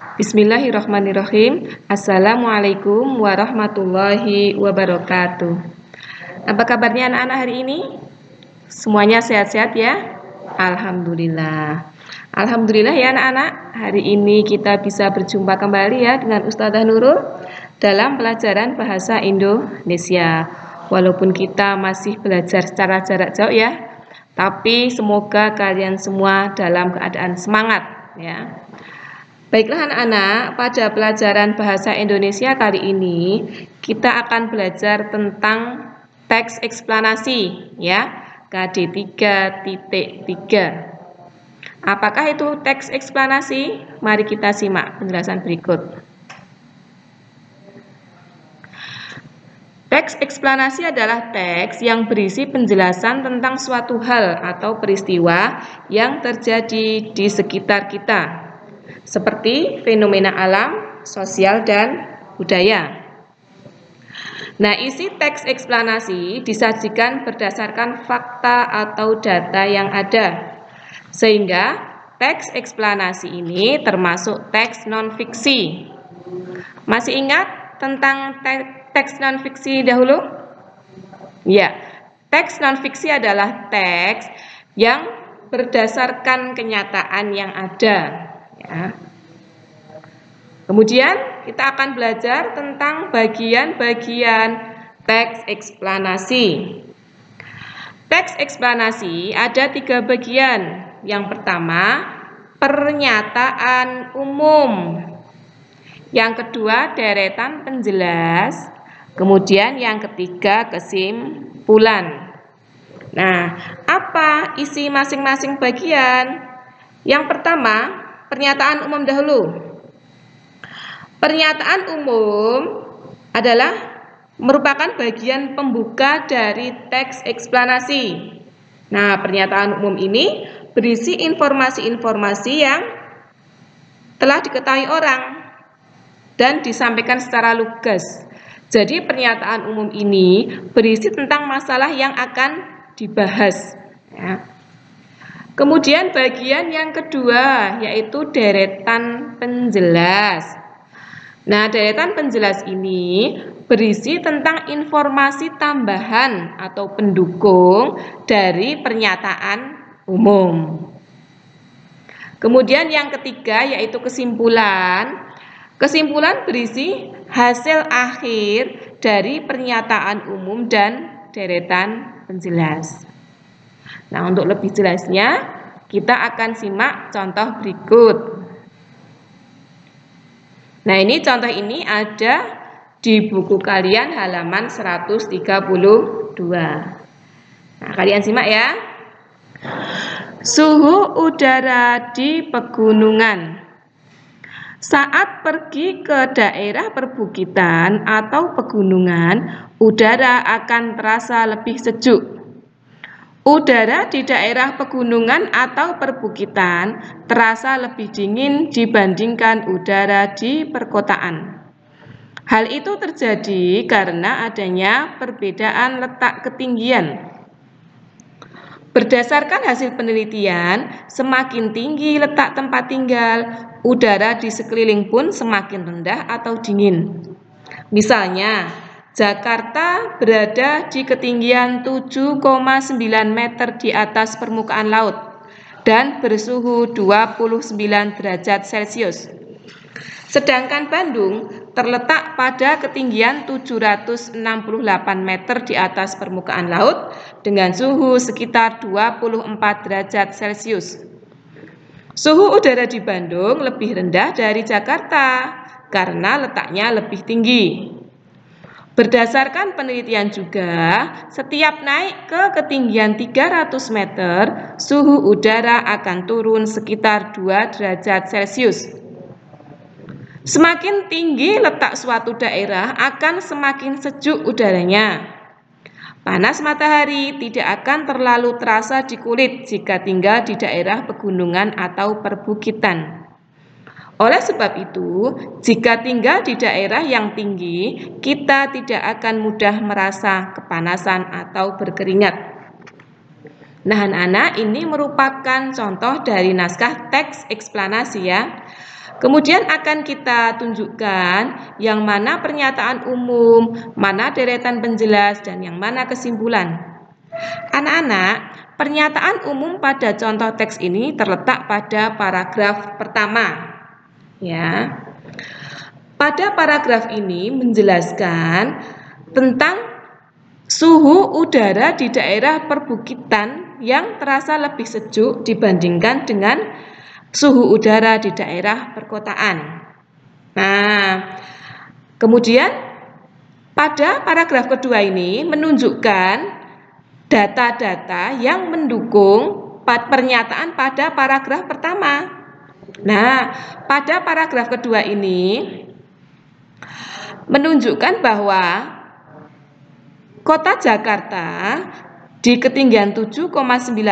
Bismillahirrahmanirrahim. Assalamualaikum warahmatullahi wabarakatuh. Apa kabarnya anak-anak hari ini? Semuanya sehat-sehat ya? Alhamdulillah. Alhamdulillah ya anak-anak. Hari ini kita bisa berjumpa kembali ya dengan Ustazah Nurul dalam pelajaran bahasa Indonesia. Walaupun kita masih belajar secara jarak jauh ya, tapi semoga kalian semua dalam keadaan semangat ya. Baiklah anak-anak, pada pelajaran bahasa Indonesia kali ini kita akan belajar tentang teks eksplanasi ya, KD 3.3. Apakah itu teks eksplanasi? Mari kita simak penjelasan berikut. Teks eksplanasi adalah teks yang berisi penjelasan tentang suatu hal atau peristiwa yang terjadi di sekitar kita, seperti fenomena alam, sosial, dan budaya. Nah, isi teks eksplanasi disajikan berdasarkan fakta atau data yang ada, sehingga teks eksplanasi ini termasuk teks non-fiksi. Masih ingat tentang teks non-fiksi dahulu? Ya, teks non-fiksi adalah teks yang berdasarkan kenyataan yang ada. Ya. Kemudian kita akan belajar tentang bagian-bagian teks eksplanasi. Teks eksplanasi ada 3 bagian. Yang pertama, pernyataan umum. Yang kedua, deretan penjelas. Kemudian yang ketiga, kesimpulan. Nah, apa isi masing-masing bagian? Yang pertama, pernyataan umum dahulu. Pernyataan umum adalah merupakan bagian pembuka dari teks eksplanasi. Nah, pernyataan umum ini berisi informasi-informasi yang telah diketahui orang dan disampaikan secara lugas. Jadi, pernyataan umum ini berisi tentang masalah yang akan dibahas. Ya. Kemudian bagian yang kedua yaitu deretan penjelas. Nah, deretan penjelas ini berisi tentang informasi tambahan atau pendukung dari pernyataan umum. Kemudian yang ketiga yaitu kesimpulan. Kesimpulan berisi hasil akhir dari pernyataan umum dan deretan penjelas. Nah, untuk lebih jelasnya, kita akan simak contoh berikut. Nah, ini contoh ini ada di buku kalian halaman 132. Nah, kalian simak ya. Suhu udara di pegunungan. Saat pergi ke daerah perbukitan atau pegunungan, udara akan terasa lebih sejuk. Udara di daerah pegunungan atau perbukitan terasa lebih dingin dibandingkan udara di perkotaan. Hal itu terjadi karena adanya perbedaan letak ketinggian. Berdasarkan hasil penelitian, semakin tinggi letak tempat tinggal, udara di sekeliling pun semakin rendah atau dingin. Misalnya, Jakarta berada di ketinggian 7,9 meter di atas permukaan laut dan bersuhu 29 derajat Celcius. Sedangkan Bandung terletak pada ketinggian 768 meter di atas permukaan laut dengan suhu sekitar 24 derajat Celcius. Suhu udara di Bandung lebih rendah dari Jakarta karena letaknya lebih tinggi. Berdasarkan penelitian juga, setiap naik ke ketinggian 300 meter, suhu udara akan turun sekitar 2 derajat Celcius. Semakin tinggi letak suatu daerah akan semakin sejuk udaranya. Panas matahari tidak akan terlalu terasa di kulit jika tinggal di daerah pegunungan atau perbukitan. Oleh sebab itu, jika tinggal di daerah yang tinggi, kita tidak akan mudah merasa kepanasan atau berkeringat. Nah, anak-anak, ini merupakan contoh dari naskah teks eksplanasi ya. Kemudian akan kita tunjukkan yang mana pernyataan umum, mana deretan penjelas, dan yang mana kesimpulan. Anak-anak, pernyataan umum pada contoh teks ini terletak pada paragraf pertama. Ya. Pada paragraf ini menjelaskan tentang suhu udara di daerah perbukitan yang terasa lebih sejuk dibandingkan dengan suhu udara di daerah perkotaan. Nah, kemudian pada paragraf kedua ini menunjukkan data-data yang mendukung pernyataan pada paragraf pertama. Nah, pada paragraf kedua ini menunjukkan bahwa Kota Jakarta di ketinggian 7,9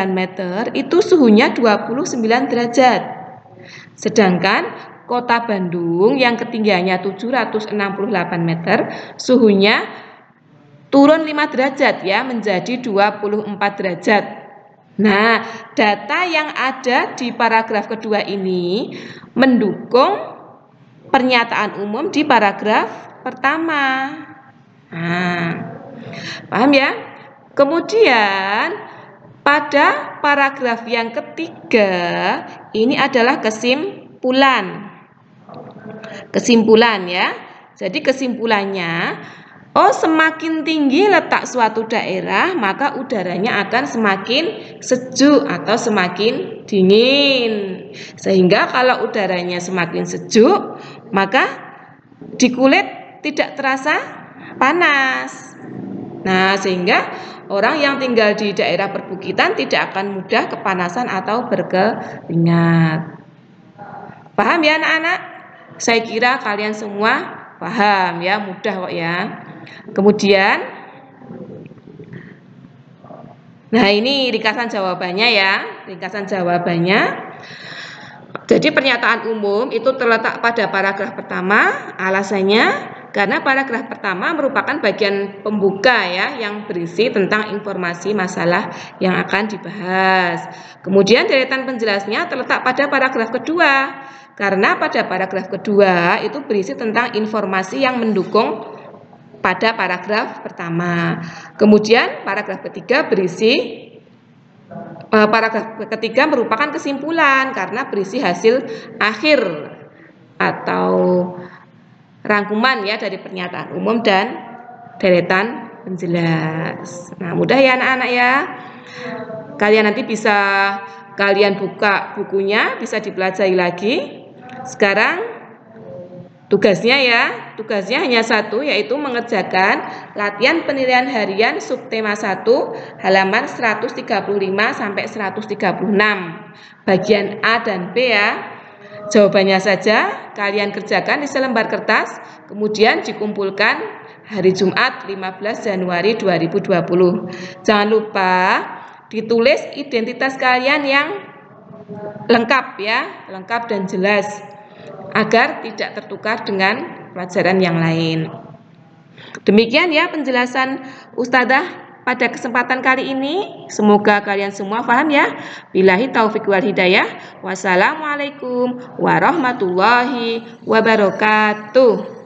meter itu suhunya 29 derajat. Sedangkan Kota Bandung yang ketinggiannya 768 meter suhunya turun 5 derajat ya, menjadi 24 derajat. Nah, data yang ada di paragraf kedua ini mendukung pernyataan umum di paragraf pertama. Nah, paham ya? Kemudian pada paragraf yang ketiga ini adalah kesimpulan. Kesimpulan ya. Jadi kesimpulannya, semakin tinggi letak suatu daerah, maka udaranya akan semakin sejuk atau semakin dingin. Sehingga kalau udaranya semakin sejuk, maka di kulit tidak terasa panas. Nah, sehingga orang yang tinggal di daerah perbukitan tidak akan mudah kepanasan atau berkeringat. Paham ya anak-anak? Saya kira kalian semua paham ya, mudah kok ya. Kemudian, nah ini ringkasan jawabannya ya, ringkasan jawabannya. Jadi pernyataan umum itu terletak pada paragraf pertama, alasannya karena paragraf pertama merupakan bagian pembuka ya, yang berisi tentang informasi masalah yang akan dibahas. Kemudian deretan penjelasnya terletak pada paragraf kedua, karena pada paragraf kedua itu berisi tentang informasi yang mendukung pada paragraf pertama. Kemudian paragraf ketiga merupakan kesimpulan karena berisi hasil akhir atau rangkuman ya dari pernyataan umum dan deretan penjelas. Nah, mudah ya anak-anak ya. Kalian nanti bisa kalian buka bukunya, bisa dipelajari lagi. Sekarang tugasnya hanya satu, yaitu mengerjakan latihan penilaian harian subtema 1 halaman 135 sampai 136 bagian A dan B ya. Jawabannya saja kalian kerjakan di selembar kertas, kemudian dikumpulkan hari Jumat 15 Januari 2020. Jangan lupa ditulis identitas kalian yang lengkap ya, lengkap dan jelas, agar tidak tertukar dengan pelajaran yang lain. Demikian ya penjelasan Ustadzah pada kesempatan kali ini. Semoga kalian semua paham ya. Billahi taufiq wal hidayah. Wassalamualaikum warahmatullahi wabarakatuh.